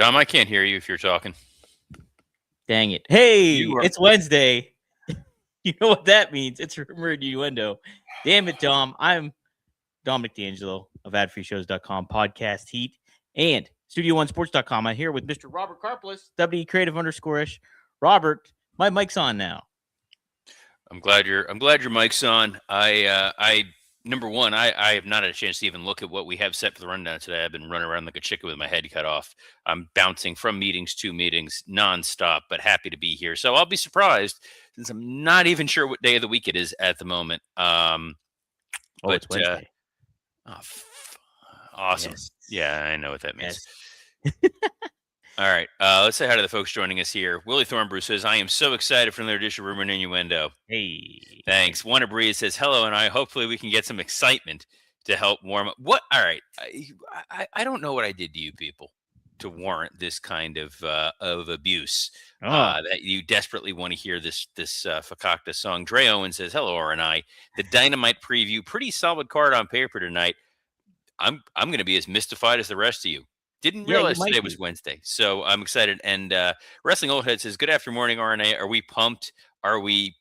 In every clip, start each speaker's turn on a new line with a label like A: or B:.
A: Dom, I can't hear you if you're talking.
B: Dang it. Hey,
A: You are.
B: it's Wednesday. You know what that means. It's Rumor and Innuendo. Damn it, Dom. I'm Dominic D'Angelo of adfreeshows.com, Podcast Heat, and Studio1Sports.com. I'm here with Mr. Robert Karplis, W Creative _ish. Robert, my mic's on now.
A: I'm glad your mic's on. I number one, I have not had a chance to even look at what we have set for the rundown today. I've been running around like a chicken with my head cut off. I'm bouncing from meetings to meetings nonstop, but happy to be here. So I'll be surprised since I'm not even sure what day of the week it is at the moment.
B: It's Wednesday.
A: Awesome.
B: Yes.
A: Yeah, I know what that means.
B: Yes.
A: All right. Let's say hi to the folks joining us here. Willie Thornbrew says, I am so excited for another edition of Rumor and Innuendo.
B: Hey.
A: Thanks. Wanda Breeze says, hello, and hopefully we can get some excitement to help warm up. What? All right. I don't know what I did to you people to warrant this kind of abuse. That you desperately want to hear this Fakakta song. Dre Owen says, hello, R&I. The Dynamite preview. Pretty solid card on paper tonight. I'm going to be as mystified as the rest of you. Didn't realize today was Wednesday, so I'm excited. And Wrestling Old Head says, good after morning, RNA. Are we pumped? Are we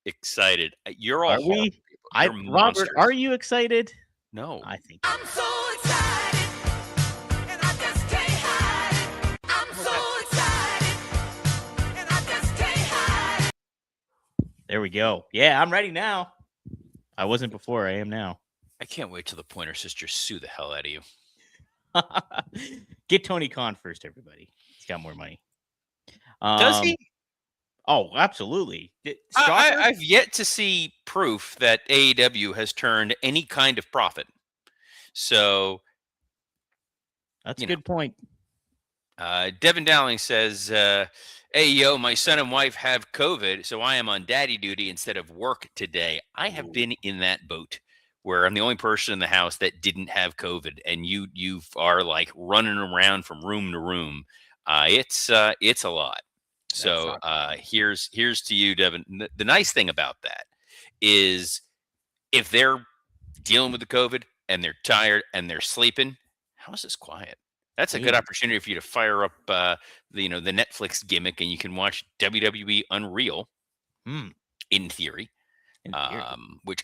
A: excited? You're all horrible people.
B: Robert, are you excited?
A: No.
B: I think
C: I'm so excited, and I just can't hide it. I'm so excited, and I just can't hide it.
B: There we go. Yeah, I'm ready now. I wasn't before. I am now.
A: I can't wait till the Pointer Sisters sue the hell out of you.
B: Get Tony Khan first, everybody. He's got more money.
A: Does he?
B: Oh, absolutely.
A: I've yet to see proof that AEW has turned any kind of profit. So
B: that's a good point.
A: Devin Dowling says, hey, yo, my son and wife have COVID, so I am on daddy duty instead of work today. I have been in that boat where I'm the only person in the house that didn't have COVID, and you are like running around from room to room. It's a lot. So here's to you, Devin. The nice thing about that is if they're dealing with the COVID and they're tired and they're sleeping, how is this quiet? That's a good opportunity for you to fire up the Netflix gimmick, and you can watch WWE Unreal in theory. Which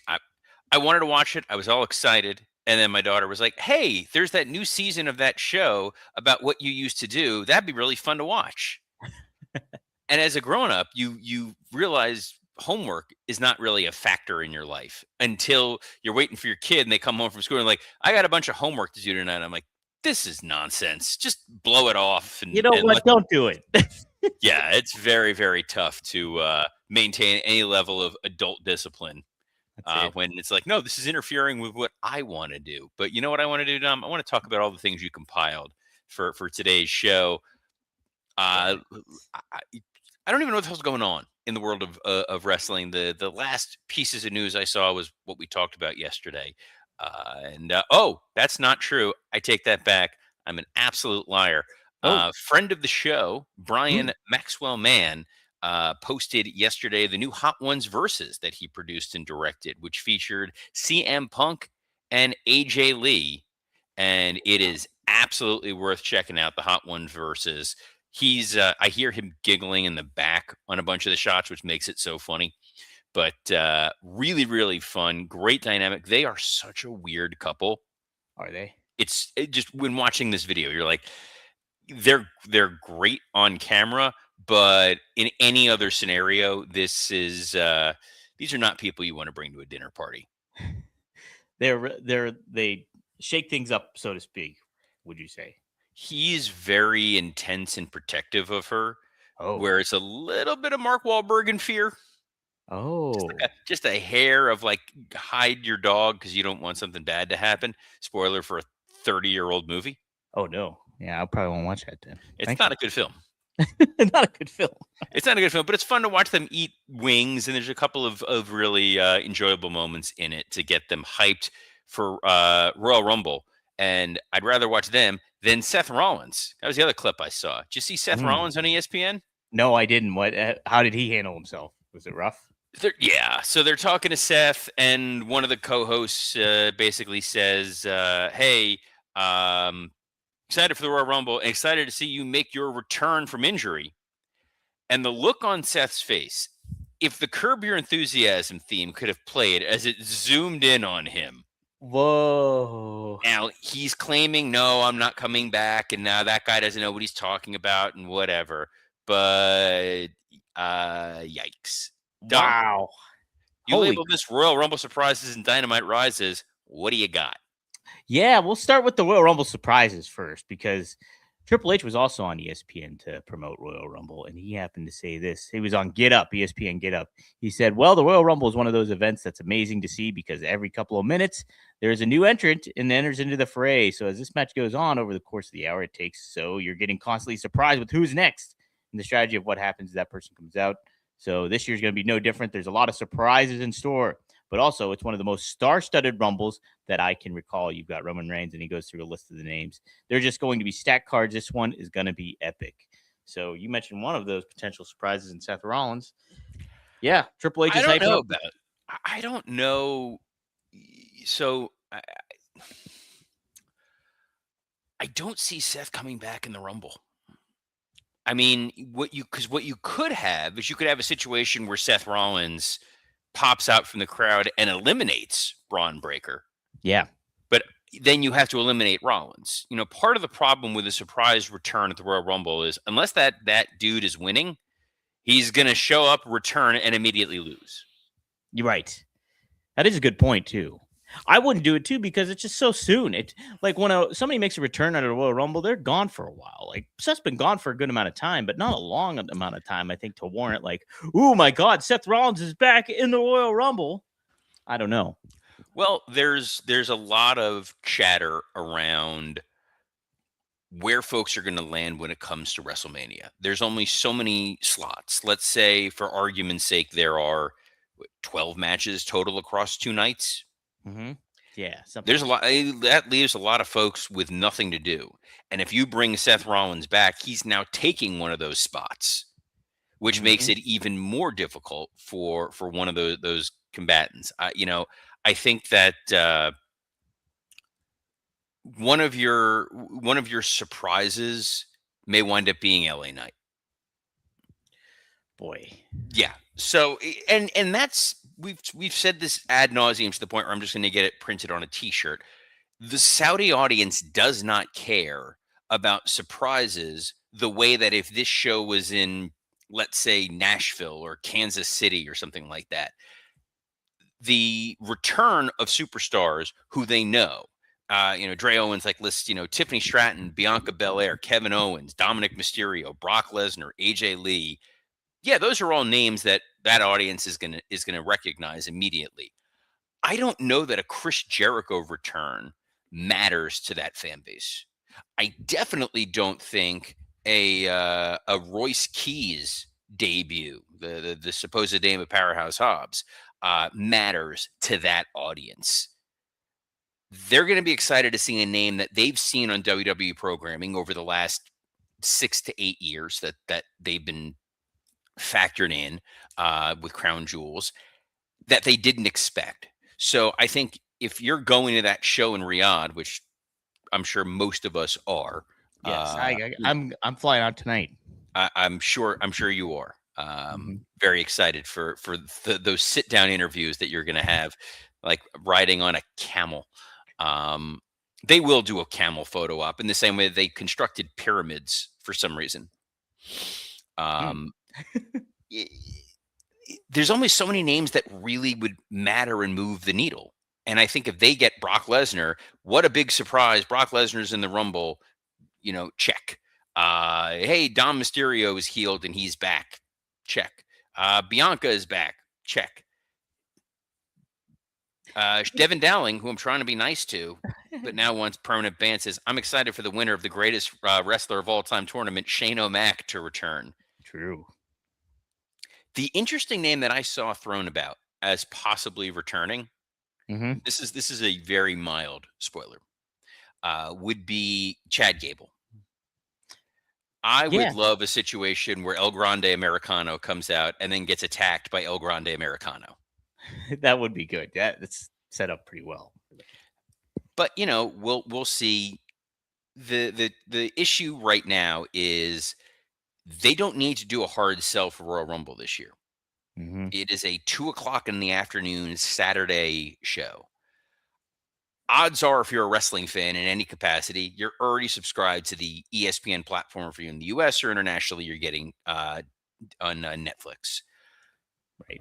A: I wanted to watch it. I was all excited. And then my daughter was like, hey, there's that new season of that show about what you used to do. That'd be really fun to watch. And as a grown-up, you realize homework is not really a factor in your life until you're waiting for your kid and they come home from school and like, I got a bunch of homework to do tonight. I'm like, this is nonsense. Just blow it off. And,
B: you know what? Don't do it.
A: Yeah, it's very, very tough to maintain any level of adult discipline. When it's like, no, this is interfering with what I want to do. But you know what I want to do, Dom? I want to talk about all the things you compiled for today's show. I don't even know what the hell's going on in the world of wrestling. The last pieces of news I saw was what we talked about yesterday. That's not true. I take that back. I'm an absolute liar. Friend of the show, Brian Maxwell Mann, posted yesterday the new Hot Ones Versus that he produced and directed, which featured CM Punk and AJ Lee. And it is absolutely worth checking out, the Hot Ones Versus. He's I hear him giggling in the back on a bunch of the shots, which makes it so funny. But really, really fun. Great dynamic. They are such a weird couple.
B: Are they?
A: It's just when watching this video, you're like, they're great on camera, but in any other scenario, these are not people you want to bring to a dinner party.
B: They shake things up, so to speak. Would you say?
A: He's very intense and protective of her, where it's a little bit of Mark Wahlberg in Fear. Just a hair of like, hide your dog because you don't want something bad to happen. Spoiler for a 30-year-old movie.
B: Oh, no. Yeah, I probably won't watch that then.
A: It's not a good film.
B: Not a good film.
A: It's not a good film, but it's fun to watch them eat wings, and there's a couple of really enjoyable moments in it to get them hyped for Royal Rumble. And I'd rather watch them than Seth Rollins. That was the other clip I saw. Did you see Seth Rollins on ESPN?
B: No, I didn't. How did he handle himself? Was it rough?
A: So they're talking to Seth, and one of the co-hosts basically says, hey, excited for the Royal Rumble, and excited to see you make your return from injury. And the look on Seth's face, if the Curb Your Enthusiasm theme could have played as it zoomed in on him.
B: Whoa.
A: Now, he's claiming, no, I'm not coming back, and now that guy doesn't know what he's talking about and whatever. But, yikes. Dom,
B: Wow.
A: you
B: Holy
A: labeled this Royal Rumble Surprises and Dynamite Rises. What do you got?
B: Yeah, we'll start with the Royal Rumble surprises first because Triple H was also on ESPN to promote Royal Rumble, and he happened to say this. He was on Get Up, ESPN Get Up. He said, well, the Royal Rumble is one of those events that's amazing to see because every couple of minutes, there's a new entrant and enters into the fray. So as this match goes on over the course of the hour, it takes, so you're getting constantly surprised with who's next and the strategy of what happens as that person comes out. So this year's going to be no different. There's a lot of surprises in store. But also, it's one of the most star-studded Rumbles that I can recall. You've got Roman Reigns, and he goes through a list of the names. They're just going to be stacked cards. This one is going to be epic. So you mentioned one of those potential surprises in Seth Rollins. Yeah, Triple H is
A: I don't know
B: up.
A: about it. I don't know. So I don't see Seth coming back in the Rumble. I mean, what you could have is you could have a situation where Seth Rollins pops out from the crowd and eliminates Braun Breaker.
B: Yeah.
A: But then you have to eliminate Rollins. You know, part of the problem with a surprise return at the Royal Rumble is unless that dude is winning, he's going to show up, return, and immediately lose.
B: You're right. That is a good point, too. I wouldn't do it, too, because it's just so soon. It like when somebody makes a return at a Royal Rumble, they're gone for a while. Like, Seth's been gone for a good amount of time, but not a long amount of time, I think, to warrant, like, oh, my God, Seth Rollins is back in the Royal Rumble. I don't know.
A: Well, there's a lot of chatter around where folks are going to land when it comes to WrestleMania. There's only so many slots. Let's say, for argument's sake, there are 12 matches total across 2 nights.
B: Mm-hmm. Yeah.
A: There's a lot that leaves a lot of folks with nothing to do. And if you bring Seth Rollins back, he's now taking one of those spots, which makes it even more difficult for one of those combatants. I think that one of your surprises may wind up being LA Knight.
B: Boy.
A: Yeah. So and that's we've said this ad nauseum to the point where I'm just going to get it printed on a T-shirt. The Saudi audience does not care about surprises the way that if this show was in, let's say, Nashville or Kansas City or something like that. The return of superstars who they know. Dre Owens lists, Tiffany Stratton, Bianca Belair, Kevin Owens, Dominic Mysterio, Brock Lesnar, AJ Lee. Yeah, those are all names that audience is gonna recognize immediately. I don't know that a Chris Jericho return matters to that fan base. I definitely don't think a Royce Keys debut, the supposed name of Powerhouse Hobbs, matters to that audience. They're going to be excited to see a name that they've seen on WWE programming over the last 6 to 8 years that they've been factored in with Crown Jewels that they didn't expect. So I think if you're going to that show in Riyadh, which I'm sure most of us are,
B: yes, I'm flying out tonight.
A: I'm sure you are. Very excited for those sit down interviews that you're going to have, like riding on a camel. They will do a camel photo op in the same way they constructed pyramids for some reason. There's only so many names that really would matter and move the needle. And I think if they get Brock Lesnar, what a big surprise. Brock Lesnar's in the Rumble, check. Hey, Dom Mysterio is healed and he's back. Check. Bianca is back. Check. Devin Dowling, who I'm trying to be nice to, but now wants permanent ban, says, I'm excited for the winner of the greatest wrestler of all time tournament, Shane O'Mac, to return.
B: True.
A: The interesting name that I saw thrown about as possibly returning, this is a very mild spoiler, would be Chad Gable. I would love a situation where El Grande Americano comes out and then gets attacked by El Grande Americano.
B: That would be good. That's set up pretty well.
A: But we'll see. The issue right now is they don't need to do a hard sell for Royal Rumble this year.
B: Mm-hmm.
A: It is a 2 o'clock in the afternoon Saturday show. Odds are, if you're a wrestling fan in any capacity, you're already subscribed to the ESPN platform. If you're in the US or internationally, you're getting on Netflix.
B: Right.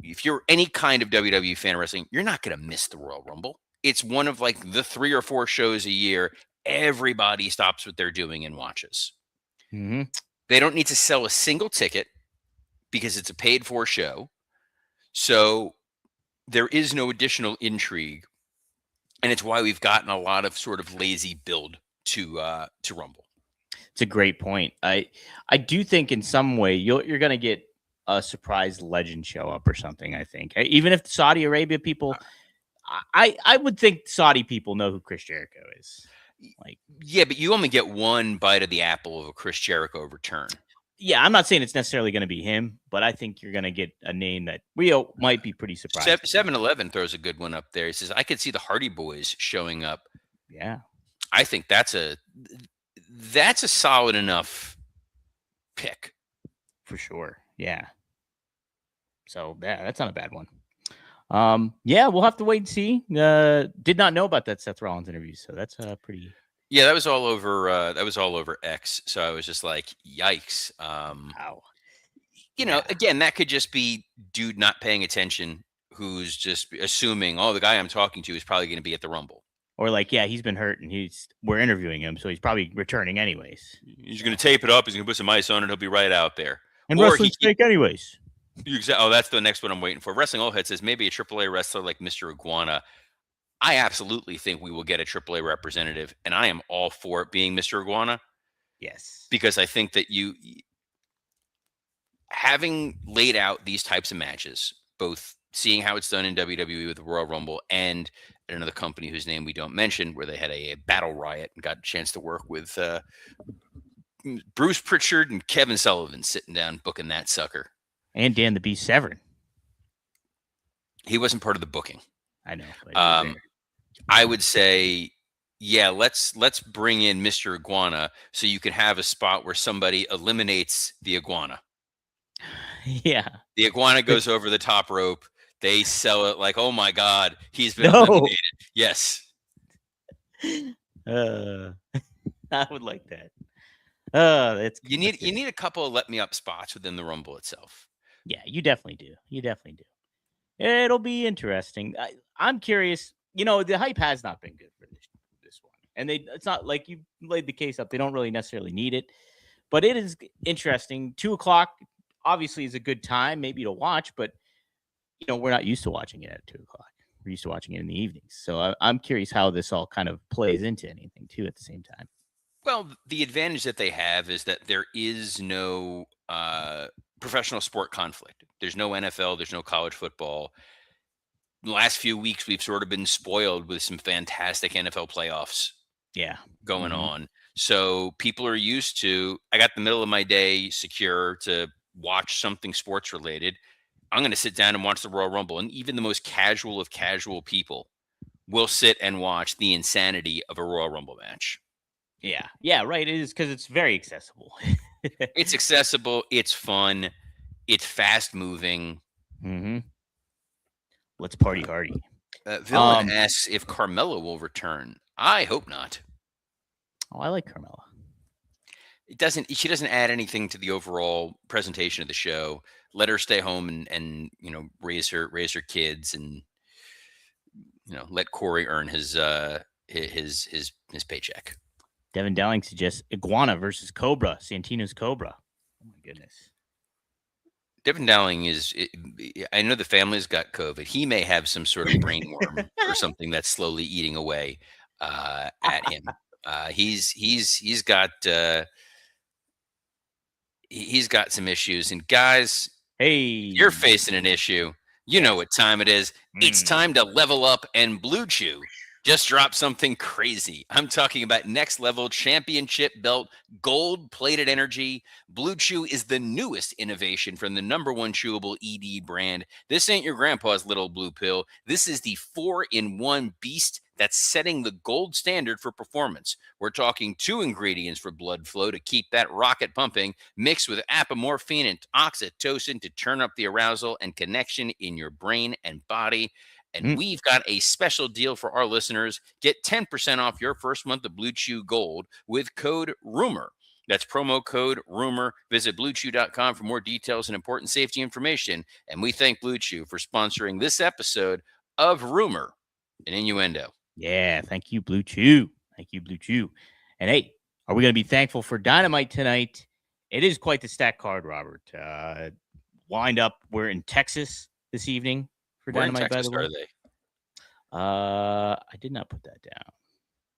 A: If you're any kind of WWE fan of wrestling, you're not going to miss the Royal Rumble. It's one of like the 3 or 4 shows a year everybody stops what they're doing and watches.
B: Mm-hmm.
A: They don't need to sell a single ticket because it's a paid for show. So there is no additional intrigue. And it's why we've gotten a lot of sort of lazy build to Rumble.
B: It's a great point. I do think in some way you're going to get a surprise legend show up or something. I think even if the Saudi Arabia people, I would think Saudi people know who Chris Jericho is. Like,
A: yeah, but you only get one bite of the apple of a Chris Jericho return.
B: Yeah, I'm not saying it's necessarily going to be him, but I think you're going to get a name that we might be pretty surprised.
A: 7-Eleven throws a good one up there. He says, I could see the Hardy Boys showing up.
B: Yeah.
A: I think that's a solid enough pick.
B: For sure. Yeah. So yeah, that's not a bad one. Yeah, we'll have to wait and see. Did not know about that Seth Rollins interview, so that's pretty.
A: Yeah, that was all over. That was all over X. So I was just like, "Yikes!"
B: Wow.
A: You know, again, that could just be dude not paying attention, who's just assuming, "Oh, the guy I'm talking to is probably going to be at the Rumble."
B: Or like, yeah, he's been hurt and we're interviewing him, so he's probably returning anyways.
A: He's going to tape it up. He's going to put some ice on it. He'll be right out there.
B: And wrestling's fake anyways.
A: Oh, that's the next one I'm waiting for. Wrestling Old Head says maybe a AAA wrestler like Mr. Iguana. I absolutely think we will get a AAA representative, and I am all for it being Mr. Iguana.
B: Yes.
A: Because I think that having laid out these types of matches, both seeing how it's done in WWE with the Royal Rumble and at another company whose name we don't mention, where they had a battle riot and got a chance to work with Bruce Pritchard and Kevin Sullivan sitting down booking that sucker.
B: And Dan the Beast Severn.
A: He wasn't part of the booking.
B: I know. But
A: I would say, yeah, let's bring in Mr. Iguana so you can have a spot where somebody eliminates the iguana.
B: Yeah.
A: The iguana goes over the top rope. They sell it like, oh my God, he's been eliminated. Yes.
B: I would like that. That's
A: you need a couple of let me up spots within the Rumble itself.
B: Yeah, you definitely do. It'll be interesting. I'm curious. You know, the hype has not been good for this one, and it's not like you laid the case up. They don't really necessarily need it, but it is interesting. 2:00 obviously is a good time maybe to watch, but you know we're not used to watching it at 2:00. We're used to watching it in the evenings. So I'm curious how this all kind of plays into anything too at the same time.
A: Well, the advantage that they have is that there is no professional sport conflict. There's no NFL. There's no college football. The last few weeks, we've sort of been spoiled with some fantastic NFL playoffs going on. So people are used to, I got the middle of my day secure to watch something sports related. I'm going to sit down and watch the Royal Rumble. And even the most casual of casual people will sit and watch the insanity of a Royal Rumble match.
B: Yeah. Yeah, right. It is because it's very accessible.
A: It's accessible. It's fun. It's fast moving.
B: Mm-hmm. Let's party hardy.
A: Villain asks if Carmella will return. I hope not.
B: Oh, I like Carmella.
A: She doesn't add anything to the overall presentation of the show. Let her stay home and you know raise her kids and you know let Corey earn his paycheck.
B: Devin Dowling suggests Iguana versus Cobra, Santino's Cobra. Oh my goodness.
A: Devin Dowling I know the family's got COVID. He may have some sort of brain worm or something that's slowly eating away at him. He's got some issues. And guys,
B: hey,
A: you're facing an issue. You know what time it is. It's time to level up and blue chew. just dropped something crazy. I'm talking about next level championship belt, gold plated energy. Blue Chew is the newest innovation from the #1 chewable ED brand. This ain't your grandpa's little blue pill. This is the 4-in-1 beast that's setting the gold standard for performance. We're talking 2 ingredients for blood flow to keep that rocket pumping, mixed with apomorphine and oxytocin to turn up the arousal and connection in your brain and body. And we've got a special deal for our listeners. Get 10% off your first month of Blue Chew Gold with code RUMOR. That's promo code RUMOR. Visit BlueChew.com for more details and important safety information. And we thank Blue Chew for sponsoring this episode of Rumor and Innuendo.
B: Yeah, thank you, Blue Chew. Thank you, Blue Chew. And hey, are we going to be thankful for Dynamite tonight? It is quite the stack card, Robert. Wind up, we're in Texas this evening for
A: Where in
B: Dynamite,
A: Texas
B: by the way.
A: are they?
B: I did not put that down,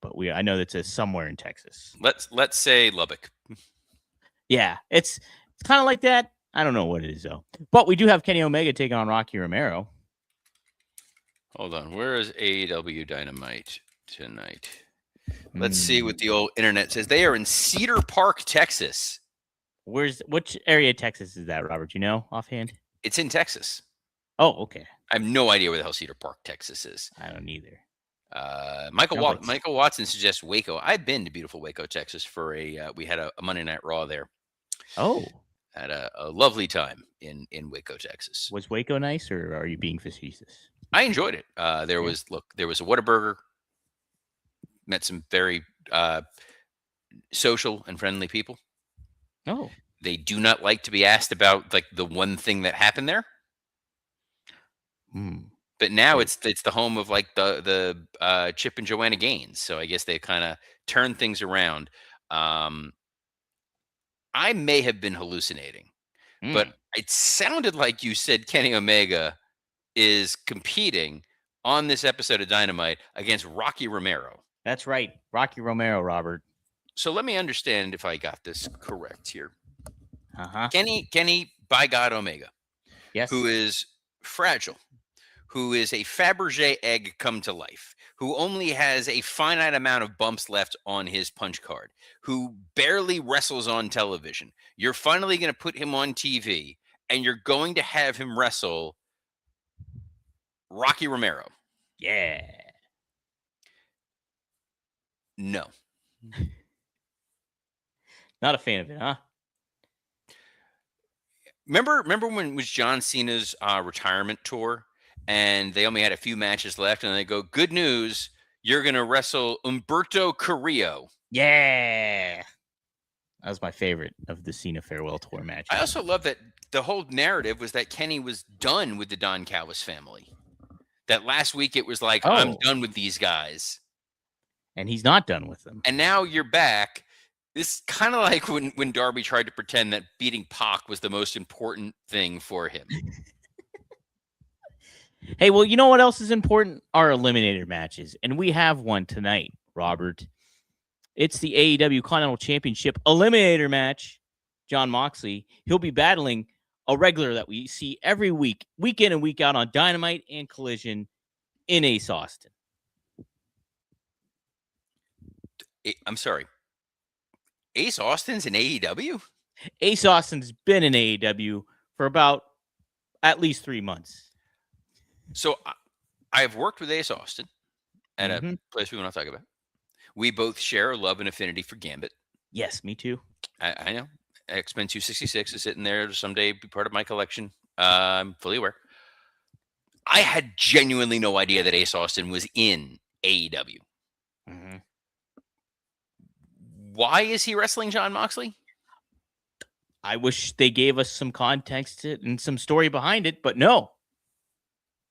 B: but I know that says somewhere in Texas.
A: Let's say Lubbock.
B: Yeah, it's kind of like that. I don't know what it is though. But we do have Kenny Omega taking on Rocky Romero.
A: Hold on. Where is AEW Dynamite tonight? Let's see what the old internet says. They are in Cedar Park, Texas.
B: Which area of Texas is that, Robert? You know offhand?
A: It's in Texas.
B: Oh, okay.
A: I have no idea where the hell Cedar Park, Texas is.
B: I don't either.
A: Michael Watson suggests Waco. I've been to beautiful Waco, Texas for we had a Monday Night Raw there.
B: Oh.
A: Had a lovely time in Waco, Texas.
B: Was Waco nice, or are you being facetious?
A: I enjoyed it. There was a Whataburger. Met some very social and friendly people.
B: Oh.
A: They do not like to be asked about like the one thing that happened there. But now it's the home of like the Chip and Joanna Gaines. So I guess they kind of turned things around. I may have been hallucinating, but it sounded like you said Kenny Omega is competing on this episode of Dynamite against Rocky Romero.
B: That's right. Rocky Romero, Robert.
A: So let me understand if I got this correct here.
B: Uh-huh.
A: Kenny, by God, Omega.
B: Yes.
A: Who is fragile, who is a Fabergé egg come to life, who only has a finite amount of bumps left on his punch card, who barely wrestles on television. You're finally going to put him on TV, and you're going to have him wrestle Rocky Romero.
B: Yeah.
A: No.
B: Not a fan of it, huh?
A: Remember when it was John Cena's retirement tour, and they only had a few matches left, and they go, good news, you're going to wrestle Humberto Carrillo.
B: Yeah. That was my favorite of the Cena farewell tour match.
A: I also love that the whole narrative was that Kenny was done with the Don Callis family. That last week it was like, I'm done with these guys.
B: And he's not done with them.
A: And now you're back. This is kind of like when Darby tried to pretend that beating Pac was the most important thing for him.
B: Hey, well, you know what else is important? Our eliminator matches. And we have one tonight, Robert. It's the AEW Continental Championship eliminator match. Jon Moxley, he'll be battling a regular that we see every week, week in and week out on Dynamite and Collision in Ace Austin.
A: I'm sorry. Ace Austin's in AEW?
B: Ace Austin's been in AEW for about at least 3 months.
A: So I've worked with Ace Austin at a place we want to talk about. We both share a love and affinity for Gambit.
B: Yes, me too.
A: I know. X-Men 266 is sitting there to someday be part of my collection. I'm fully aware. I had genuinely no idea that Ace Austin was in AEW.
B: Mm-hmm.
A: Why is he wrestling Jon Moxley?
B: I wish they gave us some context and some story behind it, but no.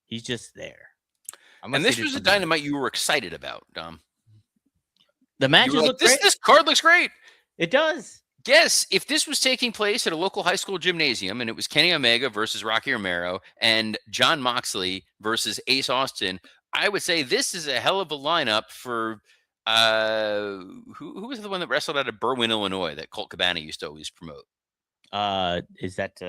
B: He's just there.
A: And this was a Dynamite you were excited about, Dom.
B: The matches look great.
A: This card looks great.
B: It does.
A: Yes, if this was taking place at a local high school gymnasium and it was Kenny Omega versus Rocky Romero and Jon Moxley versus Ace Austin, I would say this is a hell of a lineup for who was the one that wrestled out of Berwyn, Illinois that Colt Cabana used to always promote?
B: Is that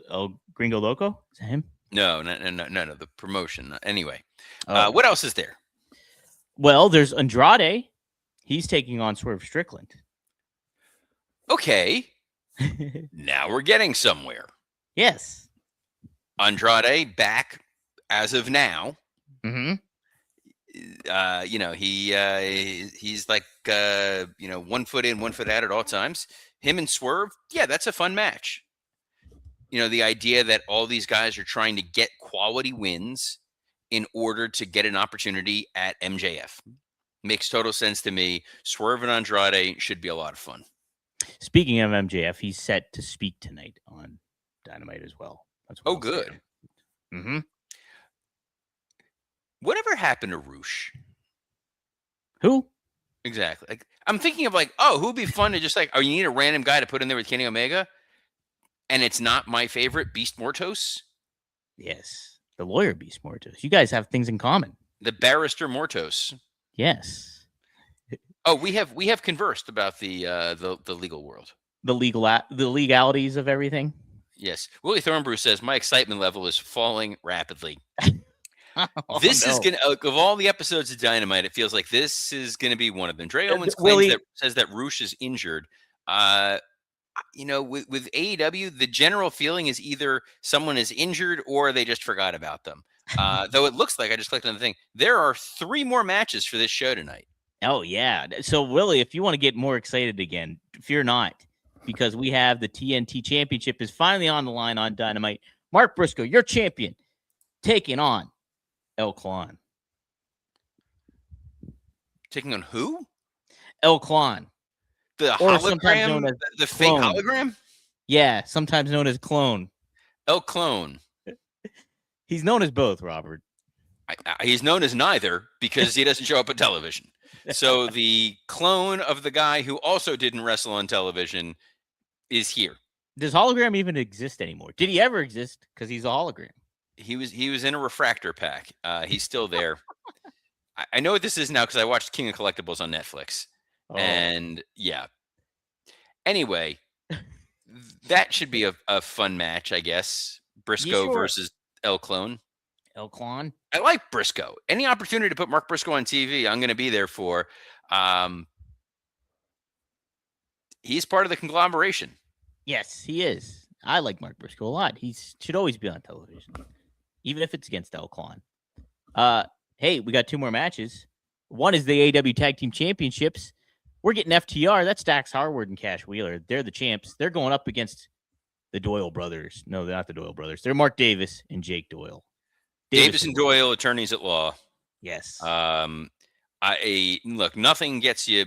B: El Gringo Loco? Is that him?
A: No, the promotion. Anyway, what else is there?
B: Well, there's Andrade. He's taking on Swerve Strickland.
A: Okay, now we're getting somewhere.
B: Yes.
A: Andrade back as of now.
B: Mm-hmm.
A: He's like 1 foot in, 1 foot out at all times. Him and Swerve, yeah, that's a fun match. The idea that all these guys are trying to get quality wins in order to get an opportunity at MJF makes total sense to me. Swerve and Andrade should be a lot of fun.
B: Speaking of MJF, he's set to speak tonight on Dynamite as well. That's what
A: Oh, good.
B: Mm-hmm.
A: Whatever happened to Roosh?
B: Who?
A: Exactly. Like, I'm thinking of who'd be fun to just you need a random guy to put in there with Kenny Omega, and it's not my favorite, Beast Mortos.
B: Yes, the lawyer Beast Mortos. You guys have things in common.
A: The barrister Mortos.
B: Yes.
A: Oh, we have conversed about the legal world.
B: The legalities of everything.
A: Yes. Willie Thornbrew says my excitement level is falling rapidly. This is gonna of all the episodes of Dynamite, it feels like this is gonna be one of them. Dre Owens says that Roosh is injured. With AEW, the general feeling is either someone is injured or they just forgot about them. Though it looks like I just clicked on the thing. There are 3 more matches for this show tonight.
B: Oh yeah. So Willie, if you want to get more excited again, fear not, because we have the TNT Championship is finally on the line on Dynamite. Mark Briscoe, your champion, taking on El Clan.
A: Taking on who?
B: El Clan.
A: The
B: Or sometimes
A: hologram?
B: known as
A: The fake
B: clone.
A: hologram?
B: Yeah, sometimes known as Clone.
A: El Clone.
B: He's known as both, Robert.
A: He's known as neither because he doesn't show up on television. So the clone of the guy who also didn't wrestle on television is here.
B: Does hologram even exist anymore? Did he ever exist? Because he's a hologram.
A: He was in a refractor pack. He's still there. I know what this is now because I watched King of Collectibles on Netflix.
B: Oh.
A: And yeah. Anyway, that should be a fun match, I guess. Briscoe versus El Clone.
B: El Clan.
A: I like Briscoe. Any opportunity to put Mark Briscoe on TV, I'm going to be there for. He's part of the conglomeration.
B: Yes, he is. I like Mark Briscoe a lot. He should always be on television, even if it's against El Clan. Hey, we got 2 more matches. One is the AEW Tag Team Championships. We're getting FTR. That's Dax Harwood and Cash Wheeler. They're the champs. They're going up against the Doyle brothers. No, they're not the Doyle brothers. They're Mark Davis and Jake Doyle.
A: Davis and Doyle, attorneys at law.
B: Yes.
A: Look, nothing gets you,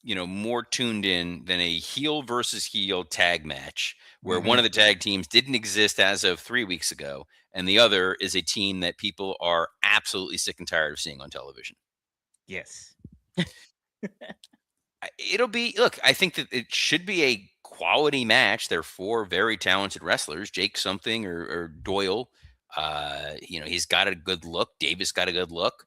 A: more tuned in than a heel versus heel tag match where one of the tag teams didn't exist as of 3 weeks ago, and the other is a team that people are absolutely sick and tired of seeing on television.
B: Yes.
A: I think that it should be a quality match. They're 4 very talented wrestlers, Jake something or Doyle. He's got a good look. Davis got a good look.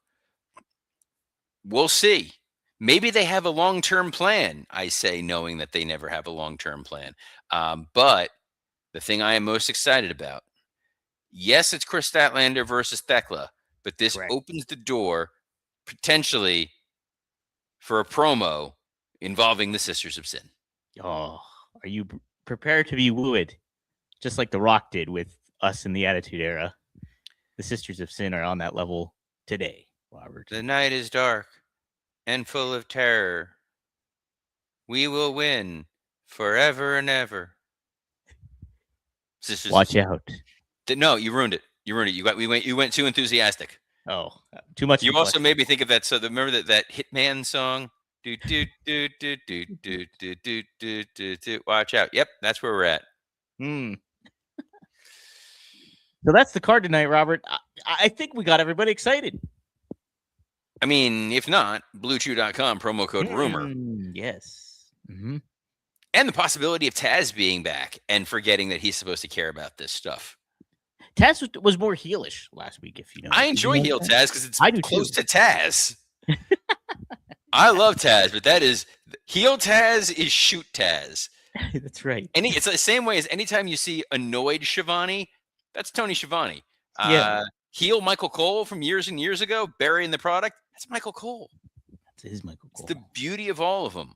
A: We'll see. Maybe they have a long-term plan, I say, knowing that they never have a long-term plan. But the thing I am most excited about, yes, it's Chris Statlander versus Thekla, but this opens the door potentially for a promo involving the Sisters of Sin.
B: Oh, are you prepared to be wooed? Just like The Rock did with us in the Attitude Era. The Sisters of Sin are on that level today, Robert.
A: The night is dark and full of terror. We will win forever and ever. Sisters
B: Watch out.
A: No, you ruined it. You went too enthusiastic.
B: Oh, too much.
A: You also made me think of that. So remember that Hitman song? Do do do do do do do do do do do. Watch out. Yep, that's where we're at.
B: So that's the card tonight, Robert. I think we got everybody excited.
A: I mean, if not, BlueChew.com, promo code rumor.
B: Yes.
A: And the possibility of Taz being back and forgetting that he's supposed to care about this stuff.
B: Taz was more heelish last week, if you know.
A: I enjoy heel Taz because it's close
B: too.
A: to Taz. I love Taz, but that is heel Taz is shoot Taz.
B: That's right.
A: It's the same way as anytime you see annoyed Shivani, that's Tony Schiavone.
B: Yeah.
A: Heel Michael Cole from years and years ago, burying the product. That's Michael Cole.
B: That's his Michael Cole.
A: It's the beauty of all of them.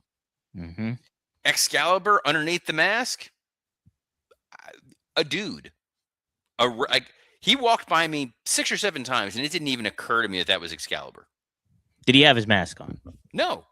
B: Mm-hmm.
A: Excalibur underneath the mask, a dude. He walked by me 6 or 7 times, and it didn't even occur to me that was Excalibur.
B: Did he have his mask on?
A: No.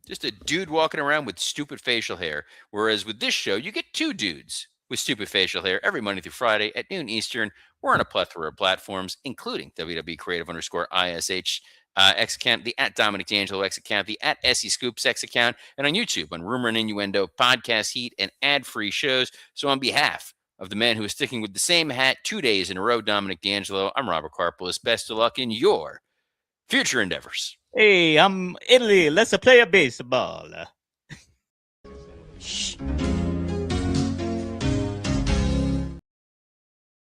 A: Just a dude walking around with stupid facial hair. Whereas with this show, you get 2 dudes with stupid facial hair every Monday through Friday at noon Eastern. We're on a plethora of platforms, including WWE Creative_ISH X account, the at Dominic D'Angelo X account, the at Essie Scoops X account, and on YouTube on Rumor and Innuendo, Podcast Heat, and ad-free shows. So on behalf of the man who is sticking with the same hat 2 days in a row, Dominic D'Angelo, I'm Robert Karpolis. Best of luck in your future endeavors.
B: Hey, I'm Italy. Let's play a baseball.
C: Shh.